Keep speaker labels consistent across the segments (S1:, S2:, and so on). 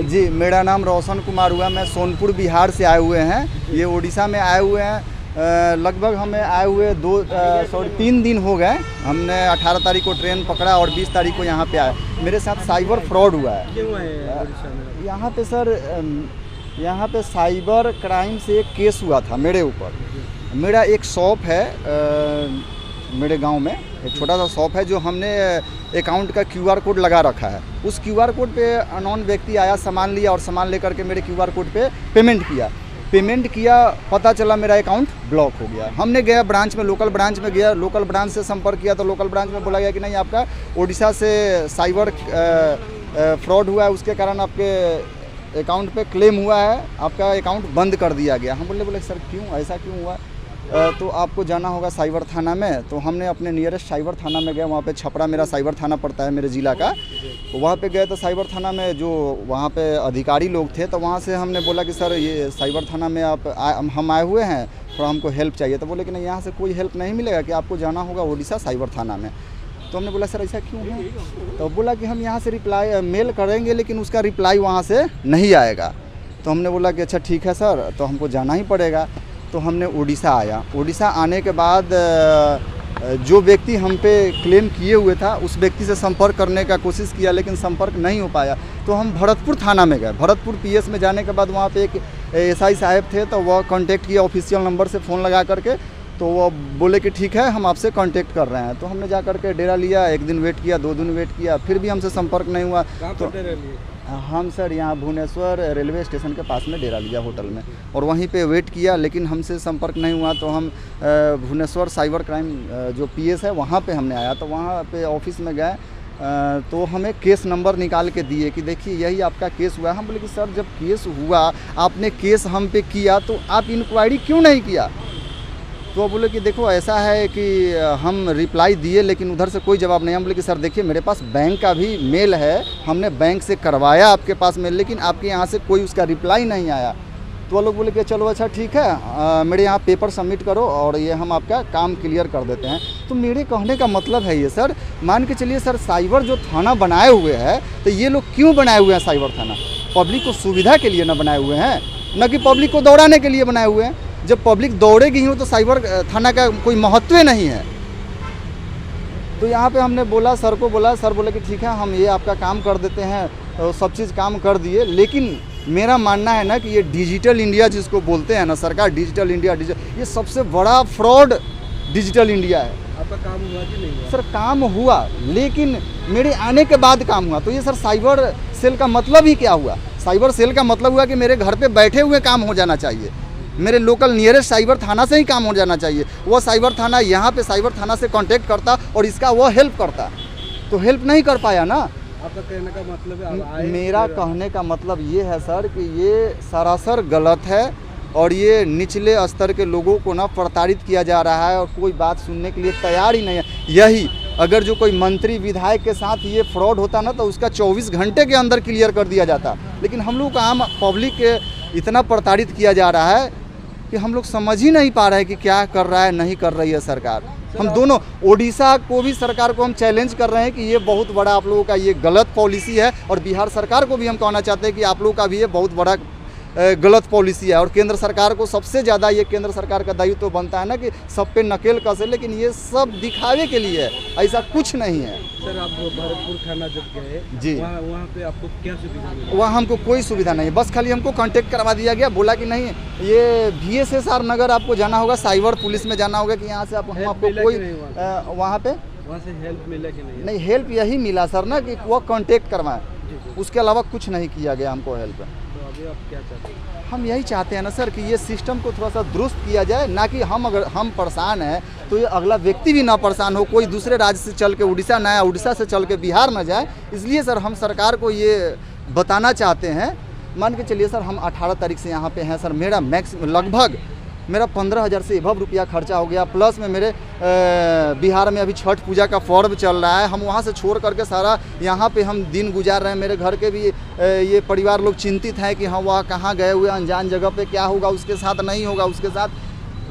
S1: जी, मेरा नाम रोशन कुमार हुआ। मैं सोनपुर बिहार से आए हुए हैं। ये उड़ीसा में आए हुए हैं। लगभग हमें आए हुए 3 दिन हो गए। हमने 18 तारीख को ट्रेन पकड़ा और 20 तारीख को यहाँ पे आए। मेरे साथ साइबर फ्रॉड हुआ है।
S2: क्यों आए उड़ीसा में?
S1: यहाँ पे सर, यहाँ पे साइबर क्राइम से एक केस हुआ था मेरे ऊपर। मेरा एक शॉप है मेरे गांव में, एक छोटा सा शॉप है जो हमने अकाउंट का QR कोड लगा रखा है। उस QR कोड पे अननोन व्यक्ति आया, सामान लिया और सामान लेकर के मेरे QR कोड पे पेमेंट किया। पता चला मेरा अकाउंट ब्लॉक हो गया। हमने गया ब्रांच में, लोकल ब्रांच में गया, लोकल ब्रांच से संपर्क किया तो लोकल ब्रांच में बोला गया कि नहीं, आपका उड़ीसा से साइबर फ्रॉड हुआ है, उसके कारण आपके अकाउंट पे क्लेम हुआ है, आपका अकाउंट बंद कर दिया गया। हम बोले सर क्यों, ऐसा क्यों हुआ? तो आपको जाना होगा साइबर थाना में। तो हमने अपने नियरेस्ट साइबर थाना में गए। वहाँ पे छपरा मेरा साइबर थाना पड़ता है मेरे ज़िला का। तो वहाँ पे गए तो साइबर थाना में जो वहाँ पे अधिकारी लोग थे, तो वहाँ से हमने बोला कि सर ये साइबर थाना में हम आए हुए हैं, थोड़ा हमको हेल्प चाहिए। तो बोले कि नहीं, यहाँ से कोई हेल्प नहीं मिलेगा, कि आपको जाना होगा उड़ीसा साइबर थाना में। तो हमने बोला सर ऐसा क्यों है? तो बोला कि हम यहाँ से मेल करेंगे लेकिन उसका रिप्लाई वहाँ से नहीं आएगा। तो हमने बोला कि अच्छा ठीक है सर, तो हमको जाना ही पड़ेगा। तो हमने उड़ीसा आया। उड़ीसा आने के बाद जो व्यक्ति हम पे क्लेम किए हुए था, उस व्यक्ति से संपर्क करने का कोशिश किया लेकिन संपर्क नहीं हो पाया। तो हम भरतपुर थाना में गए। भरतपुर PS में जाने के बाद वहाँ पे एक SI साहब थे, तो वह कांटेक्ट किया ऑफिशियल नंबर से फ़ोन लगा करके। तो वो बोले कि ठीक है, हम आपसे कांटेक्ट कर रहे हैं। तो हमने जा करके डेरा लिया। 1 दिन वेट किया, 2 दिन वेट किया, फिर भी हमसे संपर्क नहीं हुआ। तो हम सर यहाँ भुवनेश्वर रेलवे स्टेशन के पास में डेरा लिया होटल में, और वहीं पे वेट किया लेकिन हमसे संपर्क नहीं हुआ। तो हम भुवनेश्वर साइबर क्राइम जो PS है वहाँ पे हमने आया। तो वहाँ पे ऑफिस में गए तो हमें केस नंबर निकाल के दिए कि देखिए यही आपका केस हुआ है। हम बोले कि सर जब केस हुआ, आपने केस हम पे किया, तो आप इंक्वायरी क्यों नहीं किया? तो वो बोले कि देखो ऐसा है कि हम रिप्लाई दिए लेकिन उधर से कोई जवाब नहीं। हम बोले कि सर देखिए मेरे पास बैंक का भी मेल है, हमने बैंक से करवाया आपके पास मेल, लेकिन आपके यहाँ से कोई उसका रिप्लाई नहीं आया। तो वो लोग बोले कि चलो अच्छा ठीक है, मेरे यहाँ पेपर सबमिट करो और ये हम आपका काम क्लियर कर देते हैं। तो मेरे कहने का मतलब है ये सर, मान के चलिए सर, साइबर जो थाना बनाए हुए हैं, तो ये लोग क्यों बनाए हुए हैं साइबर थाना? पब्लिक को सुविधा के लिए ना बनाए हुए हैं, न कि पब्लिक को दौड़ाने के लिए बनाए हुए हैं। जब पब्लिक दौड़ेगी ही तो साइबर थाना का कोई महत्व नहीं है। तो यहाँ पे हमने बोला, सर को बोला, सर बोले कि ठीक है हम ये आपका काम कर देते हैं। तो सब चीज़ काम कर दिए, लेकिन मेरा मानना है ना कि ये डिजिटल इंडिया जिसको बोलते हैं ना सरकार, डिजिटल इंडिया, ये सबसे बड़ा फ्रॉड डिजिटल इंडिया है।
S2: आपका काम हुआ कि नहीं हुआ?
S1: सर काम हुआ, लेकिन मेरे आने के बाद काम हुआ। तो ये सर साइबर सेल का मतलब ही क्या हुआ? साइबर सेल का मतलब हुआ कि मेरे घर पे बैठे हुए काम हो जाना चाहिए, मेरे लोकल नियरेस्ट साइबर थाना से ही काम हो जाना चाहिए। वो साइबर थाना यहाँ पे साइबर थाना से कांटेक्ट करता और इसका वो हेल्प करता, तो हेल्प नहीं कर पाया ना।
S2: आपका कहने का मतलब है?
S1: मेरा कहने का मतलब ये है सर कि ये सरासर गलत है और ये निचले स्तर के लोगों को ना प्रताड़ित किया जा रहा है और कोई बात सुनने के लिए तैयार ही नहीं है। यही अगर जो कोई मंत्री विधायक के साथ ये फ्रॉड होता ना, तो उसका 24 घंटे के अंदर क्लियर कर दिया जाता। लेकिन हम लोग का आम पब्लिक इतना प्रताड़ित किया जा रहा है कि हम लोग समझ ही नहीं पा रहे हैं कि क्या कर रहा है, नहीं कर रही है सरकार। हम दोनों, उड़ीसा को भी, सरकार को हम चैलेंज कर रहे हैं कि ये बहुत बड़ा आप लोगों का ये गलत पॉलिसी है, और बिहार सरकार को भी हम कहना चाहते हैं कि आप लोगों का भी ये बहुत बड़ा गलत पॉलिसी है। और केंद्र सरकार को सबसे ज़्यादा, ये केंद्र सरकार का दायित्व तो बनता है ना कि सब पे नकेल कसे, लेकिन ये सब दिखावे के लिए है, ऐसा कुछ नहीं है।
S2: सर आप भरतपुर थाना जब गए
S1: जी,
S2: वहाँ पे आपको क्या सुविधा मिली?
S1: वहाँ हमको कोई सुविधा नहीं, बस खाली हमको कांटेक्ट करवा दिया गया। बोला कि नहीं, ये VSSR नगर आपको जाना होगा, साइबर पुलिस में जाना होगा, कि यहाँ से हम आपको कोई वहाँ पे
S2: वहाँ से हेल्प मिला कि नहीं?
S1: नहीं, हेल्प यही मिला सर ना कि वो कांटेक्ट करवाएं, उसके अलावा कुछ नहीं किया गया हमको हेल्प।
S2: तो अभी आप क्या चाहते हैं?
S1: हम यही चाहते हैं ना सर कि ये सिस्टम को थोड़ा सा दुरुस्त किया जाए, ना कि अगर हम परेशान हैं तो ये अगला व्यक्ति भी ना परेशान हो, कोई दूसरे राज्य से चल के उड़ीसा ना आए, उड़ीसा से चल के बिहार ना जाए। इसलिए सर हम सरकार को ये बताना चाहते हैं। मान के चलिए सर, हम 18 तारीख से यहाँ पे हैं सर, मेरा लगभग मेरा 15,000 से एबव रुपया खर्चा हो गया। प्लस में मेरे बिहार में अभी छठ पूजा का पर्व चल रहा है, हम वहाँ से छोड़ करके सारा यहाँ पे हम दिन गुजार रहे हैं। मेरे घर के भी ये परिवार लोग चिंतित हैं कि हाँ वह कहाँ गए हुए, अनजान जगह पे क्या होगा उसके साथ, नहीं होगा उसके साथ,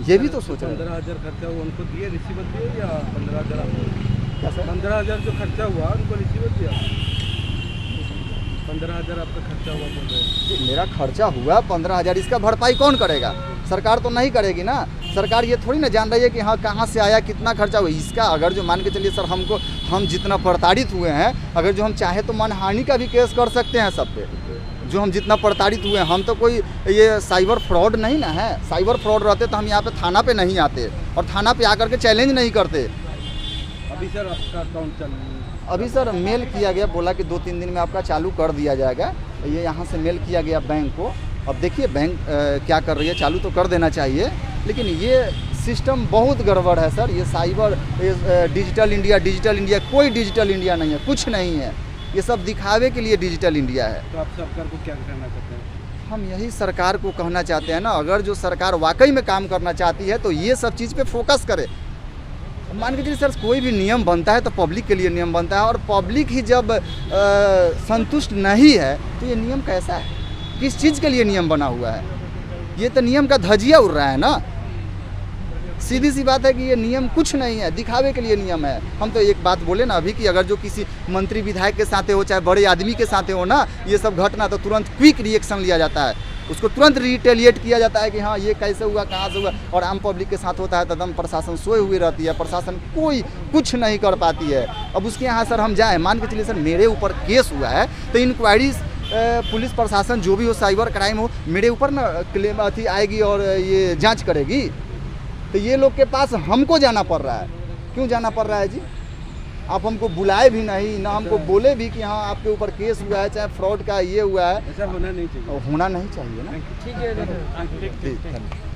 S1: ये भी तो सोच रहे हैं।
S2: 15,000 खर्चा हुआ, उनको दिए रिसीवर दिए या 15,000?
S1: क्या सर?
S2: 15,000 जो खर्चा हुआ उनको रिसीवर दिया? 15,000 आपका खर्चा हुआ बोल रहे हैं।
S1: जी, मेरा खर्चा हुआ 15,000, इसका भरपाई कौन करेगा? सरकार तो नहीं करेगी ना। सरकार ये थोड़ी ना जान रही है कि हाँ कहाँ से आया, कितना खर्चा हुआ। इसका अगर जो मान के चलिए सर, हम जितना प्रताड़ित हुए हैं, अगर जो हम चाहे तो मानहानि का भी केस कर सकते हैं सब पे। जो हम जितना प्रताड़ित हुए हैं, हम तो कोई ये साइबर फ्रॉड नहीं ना है। साइबर फ्रॉड रहते तो हम यहाँ पे थाना पे नहीं आते और थाना पे आकर के चैलेंज नहीं करते।
S2: अभी सर आपका अकाउंट चल
S1: अभी सर मेल किया गया, बोला कि 2-3 दिन में आपका चालू कर दिया जाएगा। ये यहाँ से मेल किया गया बैंक को। अब देखिए बैंक क्या कर रही है, चालू तो कर देना चाहिए, लेकिन ये सिस्टम बहुत गड़बड़ है सर। ये साइबर डिजिटल इंडिया कोई डिजिटल इंडिया नहीं है, कुछ नहीं है। ये सब दिखावे के लिए डिजिटल इंडिया है।
S2: तो आप सरकार को क्या कहना चाहते हैं?
S1: हम यही सरकार को कहना चाहते हैं ना, अगर जो सरकार वाकई में काम करना चाहती है तो ये सब चीज़ पे फोकस करे। मान के चलिए सर, कोई भी नियम बनता है तो पब्लिक के लिए नियम बनता है, और पब्लिक ही जब संतुष्ट नहीं है तो ये नियम कैसा है? किस चीज़ के लिए नियम बना हुआ है? ये तो नियम का धजिया उड़ रहा है ना। सीधी सी बात है कि ये नियम कुछ नहीं है, दिखावे के लिए नियम है। हम तो एक बात बोले ना अभी कि अगर जो किसी मंत्री विधायक के साथ हो, चाहे बड़े आदमी के साथ हो ना, ये सब घटना, तो तुरंत क्विक रिएक्शन लिया जाता है, उसको तुरंत रिटेलिएट किया जाता है कि हाँ ये कैसे हुआ, कहाँ से हुआ। और आम पब्लिक के साथ होता है तो एकदम प्रशासन सोए हुई रहती है, प्रशासन कोई कुछ नहीं कर पाती है। अब उसके यहाँ सर हम जाएँ, मान के चलिए सर मेरे ऊपर केस हुआ है तो इंक्वायरी पुलिस प्रशासन जो भी हो, साइबर क्राइम हो, मेरे ऊपर ना क्लेम अथी आएगी और ये जांच करेगी। तो ये लोग के पास हमको जाना पड़ रहा है। क्यों जाना पड़ रहा है जी? आप हमको बुलाए भी नहीं, ना हमको बोले भी कि हाँ आपके ऊपर केस हुआ है, चाहे फ्रॉड का ये हुआ है।
S2: ऐसा होना नहीं चाहिए।
S1: होना नहीं चाहिए ना।
S2: ठीक है।
S1: ठीक, धन्यवाद।